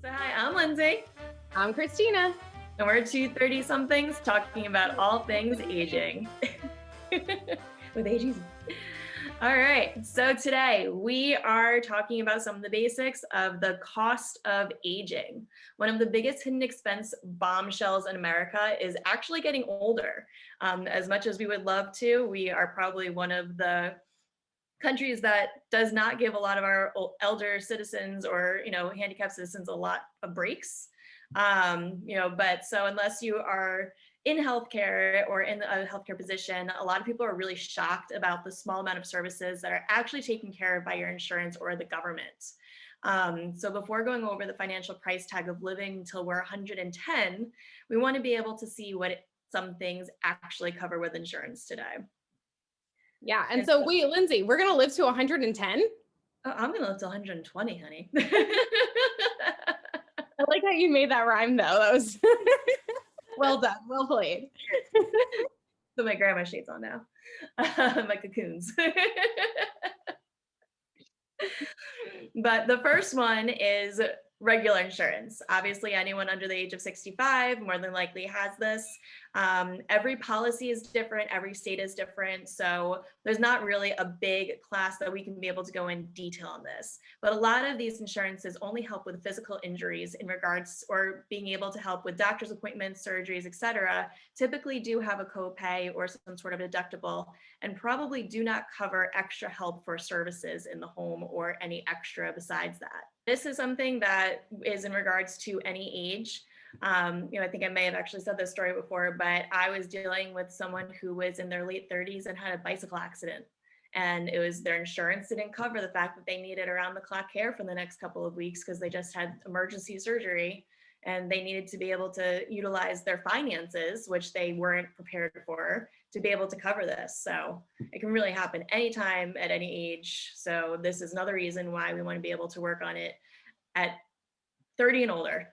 So hi, I'm Lindsay, I'm Christina. and we're two 30-somethings talking about all things aging. With ages. All right, so today we are talking about some of the basics of the cost of aging. One of the biggest hidden expense bombshells in America is actually getting older. As much as we would love to, we are probably one of the countries that does not give a lot of our elder citizens or handicapped citizens a lot of breaks. But so unless you are in healthcare or in a healthcare position, a lot of people are really shocked about the small amount of services that are actually taken care of by your insurance or the government. So before going over the financial price tag of living until we're 110, we want to be able to see what some things actually cover with insurance today. Yeah. And so wait, Lindsay, we're going to live to 110? Oh, I'm going to live to 120, honey. I like how you made that rhyme, though. That was well done. Well played. So my grandma shades on now. My cocoons. But the first one is regular insurance. Obviously, anyone under the age of 65 more than likely has this. Every policy is different, every state is different. So there's not really a big class that we can be able to go in detail on this. But a lot of these insurances only help with physical injuries in regards or being able to help with doctor's appointments, surgeries, etc. Typically do have a copay or some sort of deductible and probably do not cover extra help for services in the home or any extra besides that. This is something that is in regards to any age. I think I may have actually said this story before, but I was dealing with someone who was in their late 30s and had a bicycle accident. And it was their insurance didn't cover the fact that they needed around the clock care for the next couple of weeks because they just had emergency surgery and they needed to be able to utilize their finances, which they weren't prepared for, to be able to cover this. So it can really happen anytime at any age. So this is another reason why we want to be able to work on it at 30 and older.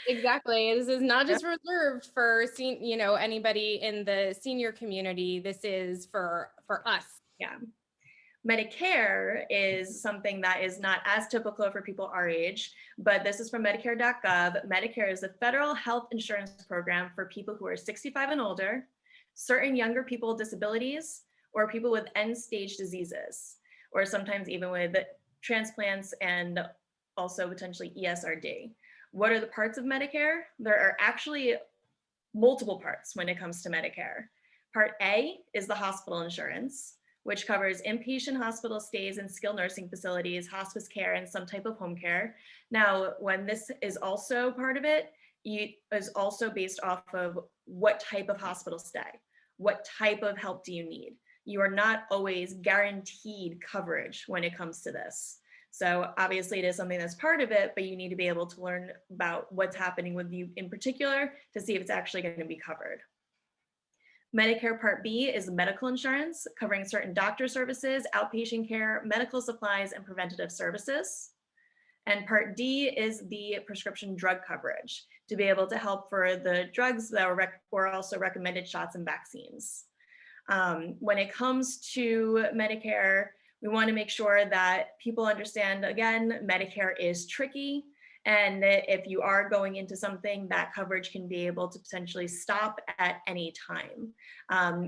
Exactly. This is not just reserved for anybody in the senior community. This is for us. Yeah. Medicare is something that is not as typical for people our age, but this is from Medicare.gov. Medicare is the federal health insurance program for people who are 65 and older, certain younger people with disabilities, or people with end-stage diseases, or sometimes even with transplants and also potentially ESRD. What are the parts of Medicare? There are actually multiple parts when it comes to Medicare. Part A is the hospital insurance, which covers inpatient hospital stays in skilled nursing facilities, hospice care, and some type of home care. Now, when this is also part of it, it is also based off of what type of hospital stay, what type of help do you need. You are not always guaranteed coverage when it comes to this. So obviously it is something that's part of it, but you need to be able to learn about what's happening with you in particular to see if it's actually going to be covered. Medicare Part B is medical insurance covering certain doctor services, outpatient care, medical supplies, and preventative services. And Part D is the prescription drug coverage to be able to help for the drugs that were also recommended shots and vaccines. When it comes to Medicare, we want to make sure that people understand, again, Medicare is tricky. And if you are going into something, that coverage can be able to potentially stop at any time.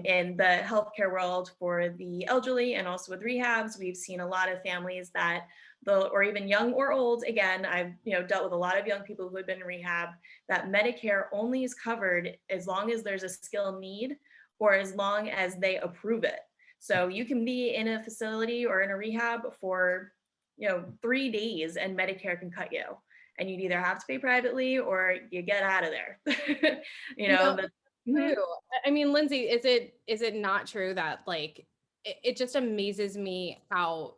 In the healthcare world for the elderly and also with rehabs, we've seen a lot of families that or even young or old, again, I've dealt with a lot of young people who have been in rehab, that Medicare only is covered as long as there's a skill need or as long as they approve it. So you can be in a facility or in a rehab for 3 days and Medicare can cut you. And you'd either have to pay privately or you get out of there. True. I mean, Lindsay, is it not true that it just amazes me how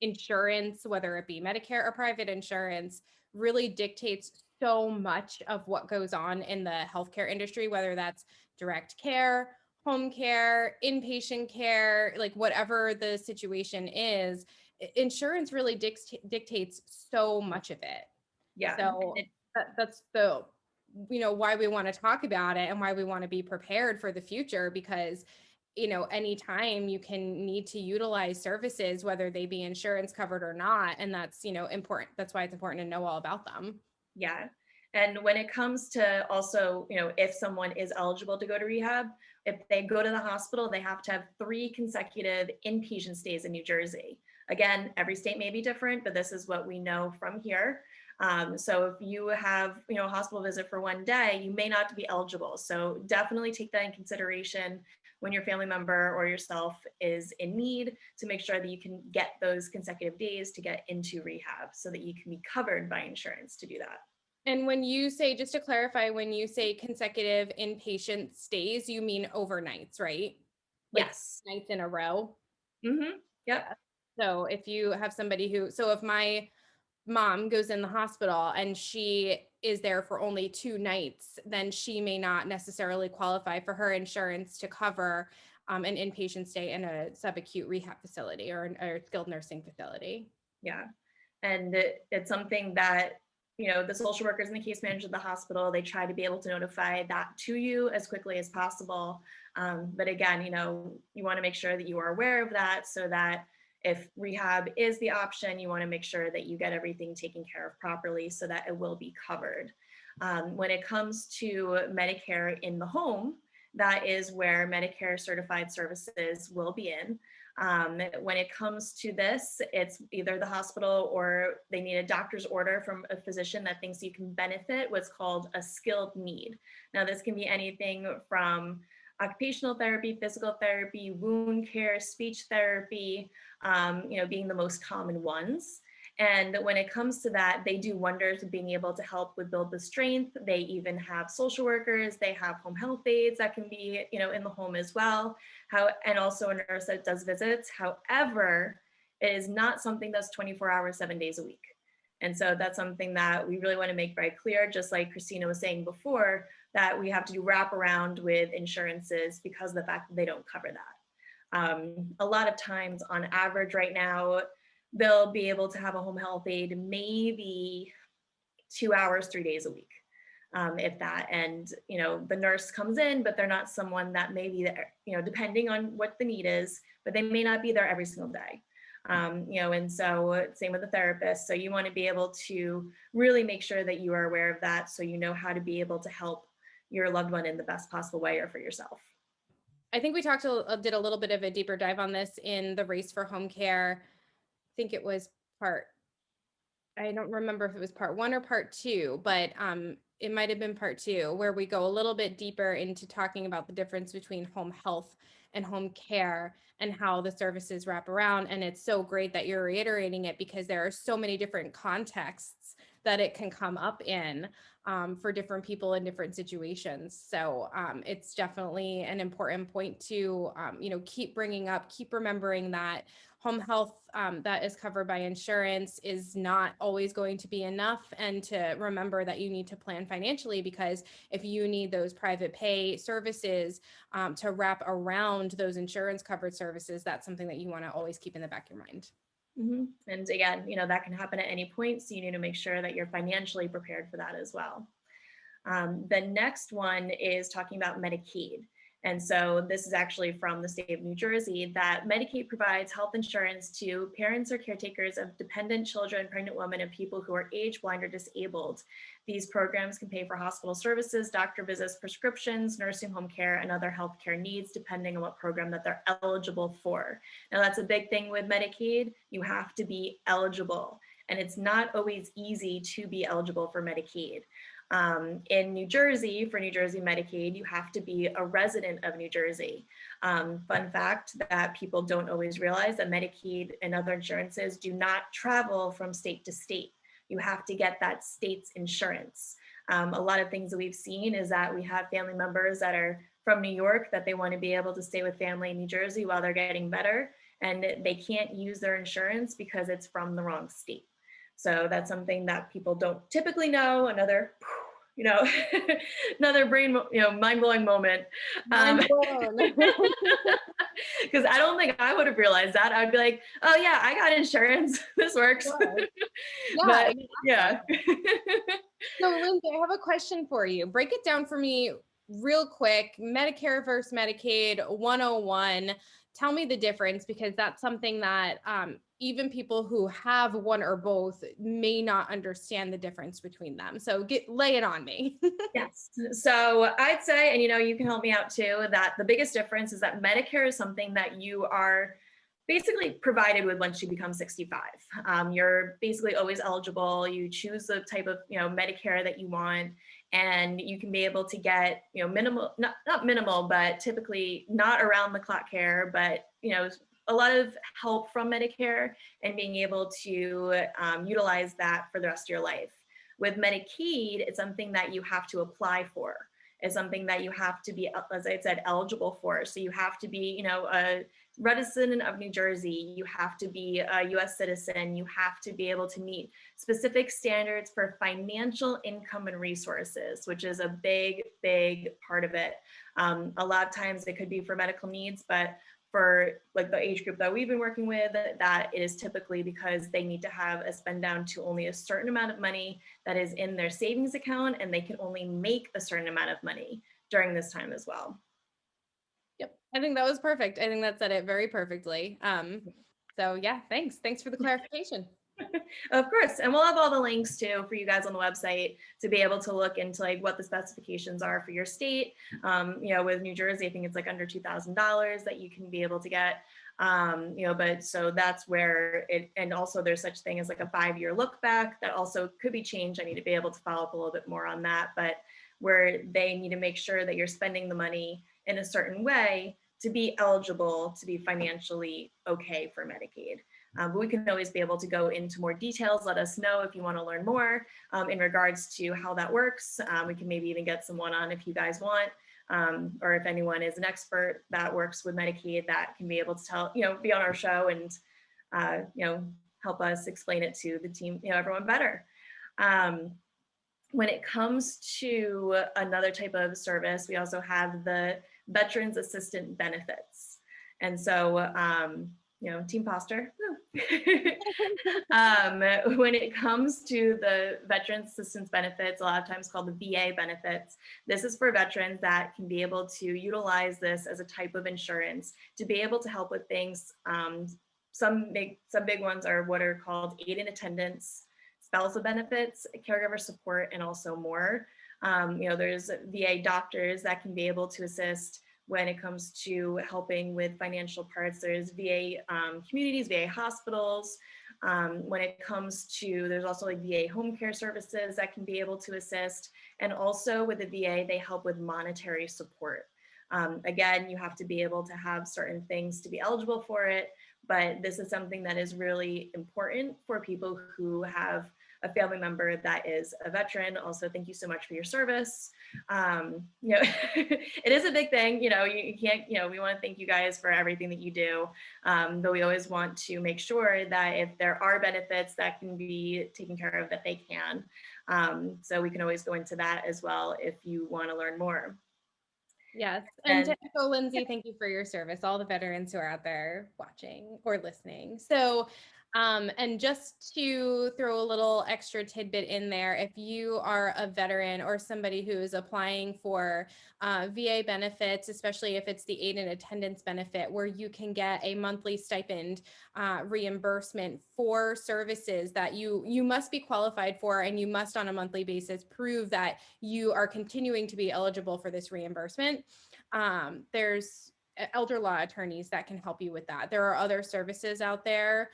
insurance, whether it be Medicare or private insurance, really dictates so much of what goes on in the healthcare industry, whether that's direct care, home care, inpatient care, like whatever the situation is, insurance really dictates so much of it. Yeah. So that's the, why we want to talk about it and why we want to be prepared for the future, because anytime you can need to utilize services, whether they be insurance covered or not. And that's, important. That's why it's important to know all about them. Yeah. And when it comes to also, if someone is eligible to go to rehab, if they go to the hospital, they have to have 3 consecutive inpatient stays in New Jersey. Again, every state may be different, but this is what we know from here. So if you have, a hospital visit for 1 day, you may not be eligible. So definitely take that in consideration when your family member or yourself is in need, to make sure that you can get those consecutive days to get into rehab so that you can be covered by insurance to do that. And when you say, just to clarify, when you say consecutive inpatient stays, you mean overnights, right? Like Yes. nights in a row? Mm-hmm. Yep. Yeah. So if you have somebody so if my mom goes in the hospital and she is there for only 2 nights, then she may not necessarily qualify for her insurance to cover an inpatient stay in a subacute rehab facility or a skilled nursing facility. Yeah. And it's something that, the social workers and the case manager of the hospital, they try to be able to notify that to you as quickly as possible. But again, you want to make sure that you are aware of that, so that if rehab is the option, you want to make sure that you get everything taken care of properly so that it will be covered. When it comes to Medicare in the home, that is where Medicare certified services will be in. When it comes to this, it's either the hospital or they need a doctor's order from a physician that thinks you can benefit what's called a skilled need. Now, this can be anything from occupational therapy, physical therapy, wound care, speech therapy, being the most common ones. And when it comes to that, they do wonders with being able to help with build the strength. They even have social workers, they have home health aides that can be, in the home as well. And also a nurse that does visits. However, it is not something that's 24 hours, 7 days a week. And so that's something that we really want to make very clear, just like Christina was saying before, that we have to do wraparound with insurances because of the fact that they don't cover that. A lot of times on average right now, they'll be able to have a home health aide maybe 2 hours, 3 days a week, if that. And, the nurse comes in, but they're not someone that may be there, depending on what the need is, but they may not be there every single day. And so same with the therapist. So you want to be able to really make sure that you are aware of that, so you know how to be able to help your loved one in the best possible way, or for yourself. I think we did a little bit of a deeper dive on this in the Race for Home Care. I think it was I don't remember if it was part 1 or part 2, but it might have been part 2, where we go a little bit deeper into talking about the difference between home health and home care and how the services wrap around. And it's so great that you're reiterating it, because there are so many different contexts that it can come up in for different people in different situations. So it's definitely an important point to, keep bringing up, keep remembering that home health that is covered by insurance is not always going to be enough, and to remember that you need to plan financially, because if you need those private pay services to wrap around those insurance covered services, that's something that you want to always keep in the back of your mind. Mm-hmm. And again, that can happen at any point. So you need to make sure that you're financially prepared for that as well. The next one is talking about Medicaid. And so this is actually from the state of New Jersey, that Medicaid provides health insurance to parents or caretakers of dependent children, pregnant women, and people who are age blind or disabled. These programs can pay for hospital services, doctor visits, prescriptions, nursing home care, and other healthcare needs, depending on what program that they're eligible for. Now, that's a big thing with Medicaid. You have to be eligible, and it's not always easy to be eligible for Medicaid. In New Jersey, for New Jersey Medicaid, you have to be a resident of New Jersey. Fun fact that people don't always realize, that Medicaid and other insurances do not travel from state to state. You have to get that state's insurance. A lot of things that we've seen is that we have family members that are from New York, that they want to be able to stay with family in New Jersey while they're getting better, and they can't use their insurance because it's from the wrong state. So that's something that people don't typically know. Another, another brain, mind-blowing moment. Because I don't think I would have realized that. I'd be like, oh yeah, I got insurance. This works. Yeah, But, exactly. yeah. So Lindsay, I have a question for you. Break it down for me real quick, Medicare versus Medicaid 101. Tell me the difference, because that's something that even people who have one or both may not understand the difference between them. So lay it on me. Yes. So I'd say, and you can help me out too, that the biggest difference is that Medicare is something that you are basically provided with once you become 65. You're basically always eligible. You choose the type of Medicare that you want, and you can be able to get minimal, not minimal, but typically not around the clock care, but a lot of help from Medicare, and being able to utilize that for the rest of your life. With Medicaid, it's something that you have to apply for. It's something that you have to be, as I said, eligible for. So you have to be, a resident of New Jersey. You have to be a U.S. citizen. You have to be able to meet specific standards for financial income and resources, which is a big, big part of it. A lot of times it could be for medical needs, but for like the age group that we've been working with, that is typically because they need to have a spend down to only a certain amount of money that is in their savings account, and they can only make a certain amount of money during this time as well. Yep. I think that was perfect. I think that said it very perfectly. So yeah, thanks for the clarification. Of course. And we'll have all the links too for you guys on the website to be able to look into like what the specifications are for your state. With New Jersey, I think it's like under $2,000 that you can be able to get. But so that's where it, and also there's such thing as like a 5-year look back that also could be changed. I need to be able to follow up a little bit more on that, but where they need to make sure that you're spending the money in a certain way to be eligible to be financially okay for Medicaid. But we can always be able to go into more details. Let us know if you want to learn more in regards to how that works. We can maybe even get someone on if you guys want, or if anyone is an expert that works with Medicaid that can be able to tell, be on our show and, help us explain it to the team, everyone better. When it comes to another type of service, we also have the Veterans Assistant Benefits. And so, team Foster. When it comes to the Veterans Assistance Benefits, a lot of times called the VA benefits, this is for veterans that can be able to utilize this as a type of insurance to be able to help with things. Some big ones are what are called aid in attendance, spousal benefits, caregiver support, and also more. There's VA doctors that can be able to assist when it comes to helping with financial parts. There's VA communities, VA hospitals. When it comes to, there's also like VA home care services that can be able to assist. And also with the VA, they help with monetary support. Again, you have to be able to have certain things to be eligible for it, but this is something that is really important for people who have a family member that is a veteran. Also, thank you so much for your service. It is a big thing. You can't, we want to thank you guys for everything that you do. But we always want to make sure that if there are benefits that can be taken care of, that they can. So we can always go into that as well if you want to learn more. Yes. And to echo Lindsay, thank you for your service, all the veterans who are out there watching or listening. So, and just to throw a little extra tidbit in there, if you are a veteran or somebody who is applying for VA benefits, especially if it's the aid and attendance benefit, where you can get a monthly stipend reimbursement for services that you must be qualified for, and you must on a monthly basis prove that you are continuing to be eligible for this reimbursement. There's elder law attorneys that can help you with that. There are other services out there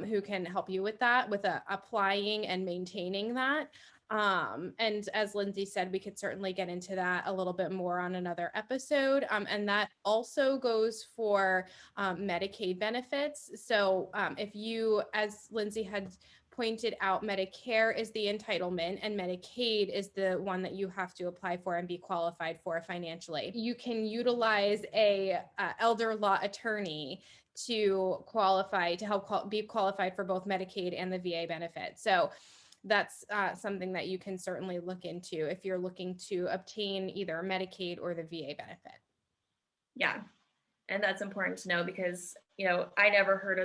who can help you with that, with applying and maintaining that. And as Lindsay said, we could certainly get into that a little bit more on another episode. And that also goes for Medicaid benefits. So if you, as Lindsay had pointed out, Medicare is the entitlement and Medicaid is the one that you have to apply for and be qualified for financially. You can utilize a elder law attorney to qualify, to help be qualified for both Medicaid and the VA benefit. So that's something that you can certainly look into if you're looking to obtain either Medicaid or the VA benefit. Yeah. And that's important to know because, I had never heard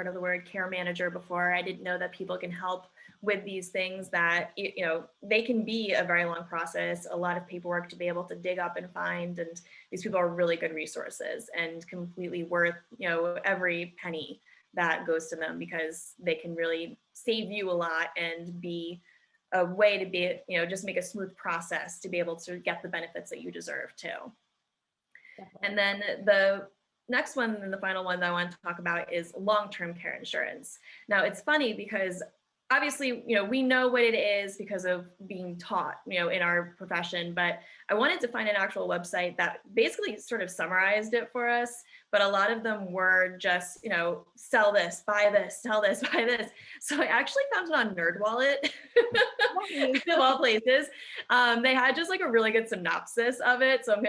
of the word care manager before. I didn't know that people can help with these things that, you know, they can be a very long process, a lot of paperwork to be able to dig up and find. And these people are really good resources and completely worth, you know, every penny that goes to them, because they can really save you a lot and be a way to be, you know, just make a smooth process to be able to get the benefits that you deserve too. Definitely. And then the next one and the final one that I want to talk about is long-term care insurance. Now it's funny because obviously, you know, we know what it is because of being taught, you know, in our profession, but I wanted to find an actual website that basically sort of summarized it for us. But a lot of them were just, you know, sell this, buy this, sell this, buy this. So I actually found it on NerdWallet. Of all places. They had just like a really good synopsis of it. So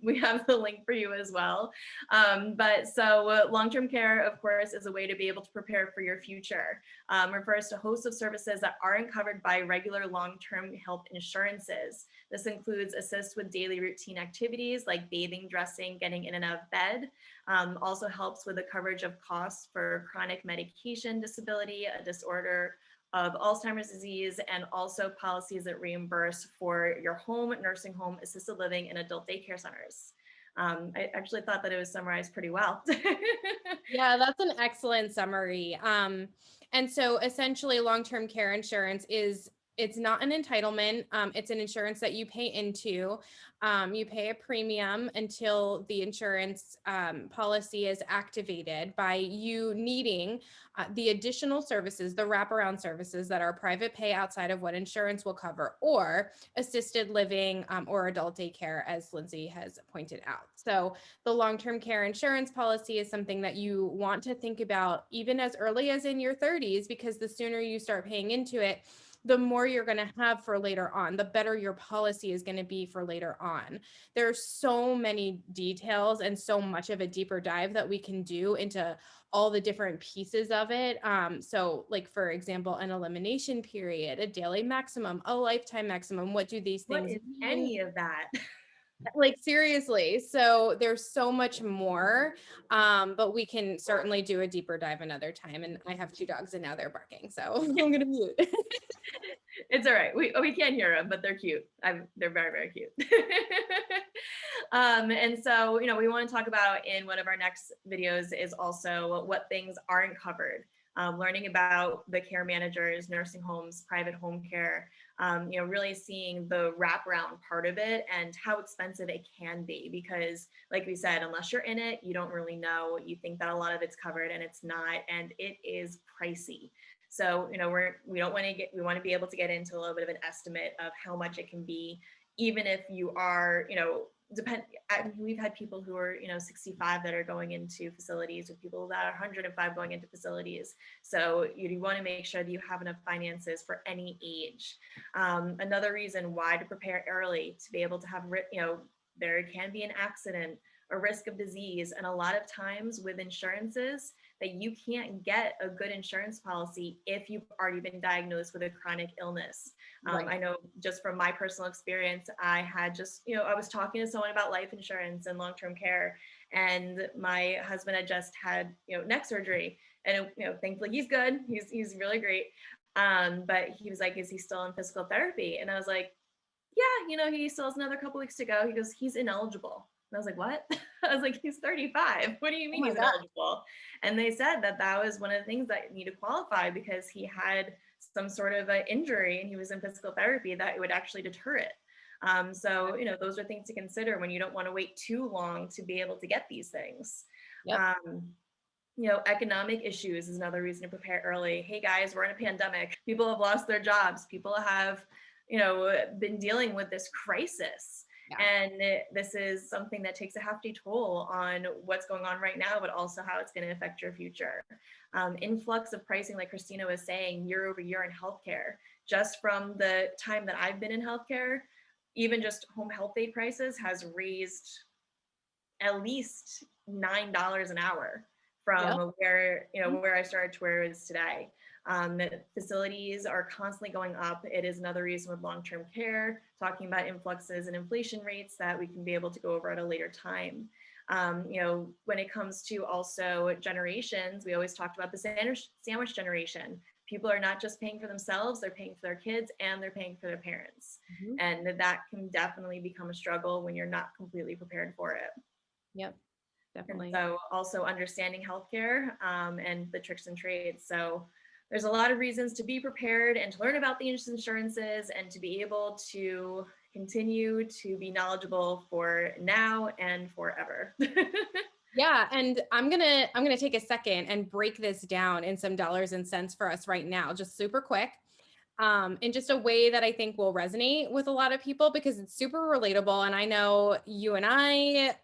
we have the link for you as well. But so long-term care, of course, is a way to be able to prepare for your future. Refers to a host of services that aren't covered by regular long-term health insurances. This includes assist with daily routine activities like bathing, dressing, getting in and out of bed. Also helps with the coverage of costs for chronic medication disability, a disorder of Alzheimer's disease, and also policies that reimburse for your home, nursing home, assisted living, and adult daycare centers. I actually thought that it was summarized pretty well. Yeah, that's an excellent summary. And so essentially long-term care insurance it's not an entitlement. It's an insurance that you pay into. You pay a premium until the insurance policy is activated by you needing the additional services, the wraparound services that are private pay outside of what insurance will cover, or assisted living or adult daycare, as Lindsay has pointed out. So the long-term care insurance policy is something that you want to think about even as early as in your 30s, because the sooner you start paying into it, the more you're going to have for later on, the better your policy is going to be for later on. There's so many details and so much of a deeper dive that we can do into all the different pieces of it. So like, for example, an elimination period, a daily maximum, a lifetime maximum. What do these What things is mean? any of that? Like, seriously. So there's so much more, but we can certainly do a deeper dive another time. And I have 2 dogs and now they're barking, so I'm gonna mute. It's all right. We can't hear them, but they're cute. They're very, very cute. And so, you know, we want to talk about in one of our next videos is also what things aren't covered. Learning about the care managers, nursing homes, private home care, you know, really seeing the wraparound part of it and how expensive it can be. Because like we said, unless you're in it, you don't really know. You think that a lot of it's covered and it's not, and it is pricey. So, you know, we want to be able to get into a little bit of an estimate of how much it can be, even if you are, you know, we've had people who are, you know, 65 that are going into facilities, with people that are 105 going into facilities. So you want to make sure that you have enough finances for any age. Another reason why to prepare early, to be able to have, you know, there can be an accident, a risk of disease, and a lot of times with insurances that you can't get a good insurance policy if you've already been diagnosed with a chronic illness. Right. I know just from my personal experience, I had just, you know, I was talking to someone about life insurance and long-term care, and my husband had just had, you know, neck surgery, and, you know, thankfully he's good. He's really great. But he was like, is he still in physical therapy? And I was like, yeah, you know, he still has another couple weeks to go. He goes, he's ineligible. And I was like, what? I was like, he's 35. What do you Oh mean my he's God. ineligible? And they said that that was one of the things that you need to qualify, because he had some sort of an injury and he was in physical therapy that it would actually deter it. So, you know, those are things to consider when you don't want to wait too long to be able to get these things. Yep. You know, economic issues is another reason to prepare early. Hey guys, we're in a pandemic. People have lost their jobs. People have, you know, been dealing with this crisis. Yeah. And this is something that takes a hefty toll on what's going on right now, but also how it's going to affect your future. Influx of pricing, like Christina was saying, year over year in healthcare. Just from the time that I've been in healthcare, even just home health aid prices has raised at least $9 an hour from Yep. where, you know, where I started to where it is today. Facilities are constantly going up. It is another reason with long-term care, talking about influxes and inflation rates that we can be able to go over at a later time. You know, when it comes to also generations, we always talked about the sandwich generation. people are not just paying for themselves, they're paying for their kids and they're paying for their parents. Mhm. And that can definitely become a struggle when you're not completely prepared for it. Yep, And definitely. so also understanding healthcare and the tricks and trades. So there's a lot of reasons to be prepared and to learn about the insurances and to be able to continue to be knowledgeable for now and forever. Yeah, and I'm gonna take a second and break this down in some dollars and cents for us right now, just super quick. In just a way that I think will resonate with a lot of people because it's super relatable. And I know you and I,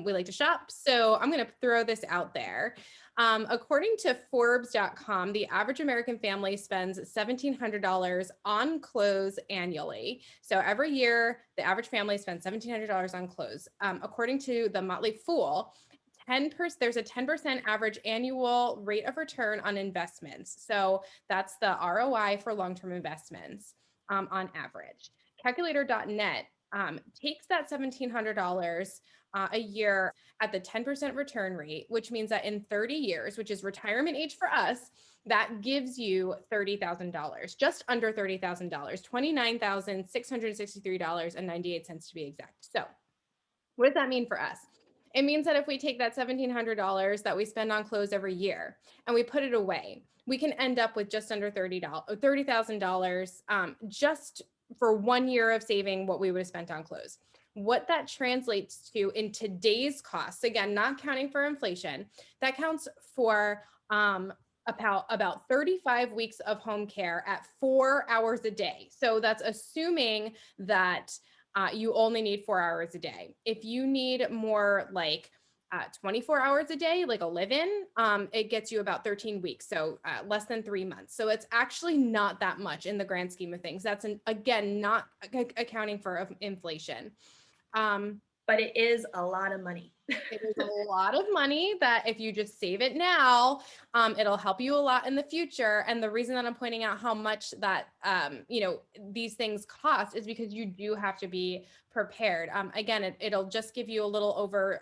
we like to shop. So I'm going to throw this out there. According to Forbes.com, the average American family spends $1,700 on clothes annually. So every year, the average family spends $1,700 on clothes. According to the Motley Fool, 10%, there's a 10% average annual rate of return on investments. So that's the ROI for long-term investments on average. Calculator.net takes that $1,700 a year at the 10% return rate, which means that in 30 years, which is retirement age for us, that gives you $30,000, just under $30,000, $29,663.98 to be exact. So what does that mean for us? It means that if we take that $1,700 that we spend on clothes every year and we put it away, we can end up with just under $30,000 just for 1 year of saving what we would have spent on clothes. What that translates to in today's costs, again, not counting for inflation, that counts for about 35 weeks of home care at 4 hours a day. So that's assuming that you only need 4 hours a day. If you need more like 24 hours a day, like a live-in, it gets you about 13 weeks. So less than 3 months. So it's actually not that much in the grand scheme of things. That's again, not accounting for inflation. But it is a lot of money. It is a lot of money that if you just save it now, it'll help you a lot in the future. And the reason that I'm pointing out how much that, these things cost is because you do have to be prepared. Again, it'll just give you a little over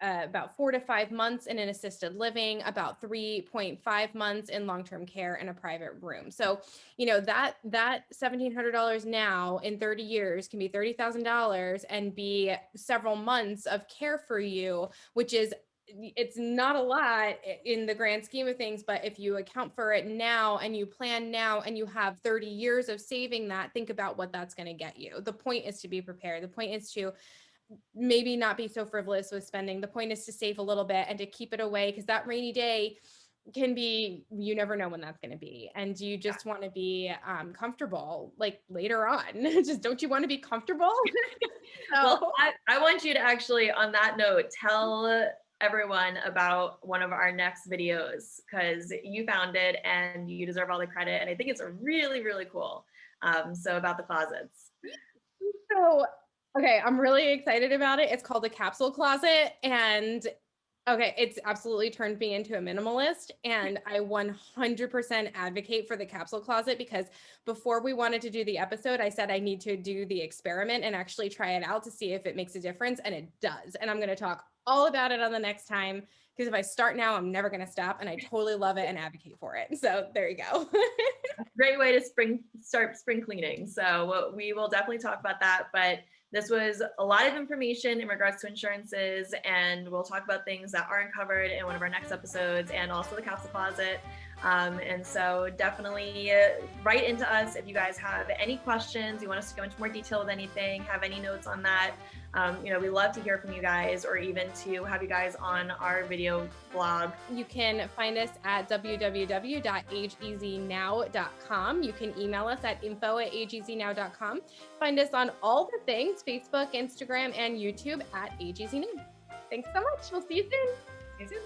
about 4 to 5 months in an assisted living, about 3.5 months in long-term care in a private room. So, that $1,700 now in 30 years can be $30,000 and be several months of care for you, which is, it's not a lot in the grand scheme of things, but if you account for it now and you plan now and you have 30 years of saving that, think about what that's going to get you. The point is to be prepared. The point is to maybe not be so frivolous with spending. The point is to save a little bit and to keep it away because that rainy day can be, you never know when that's going to be. And you just want to be comfortable like later on. Just don't you want to be comfortable? Well, I want you to actually, on that note, tell everyone about one of our next videos because you found it and you deserve all the credit. And I think it's really, really cool. So about the closets. So okay, I'm really excited about it. It's called the capsule closet. And okay, it's absolutely turned me into a minimalist. And I 100% advocate for the capsule closet because before we wanted to do the episode, I said I need to do the experiment and actually try it out to see if it makes a difference. And it does. And I'm going to talk all about it on the next time because if I start now, I'm never going to stop. And I totally love it and advocate for it. So there you go. Great way to start spring cleaning. So we will definitely talk about that. But this was a lot of information in regards to insurances, and we'll talk about things that aren't covered in one of our next episodes and also the capsule closet. And so definitely write into us if you guys have any questions, you want us to go into more detail with anything, have any notes on that. We love to hear from you guys or even to have you guys on our video blog. You can find us at www.ageeasynow.com. You can email us at info@ageeasynow.com. Find us on all the things, Facebook, Instagram, and YouTube at Age Easy Now. Thanks so much. We'll see you soon. See you soon.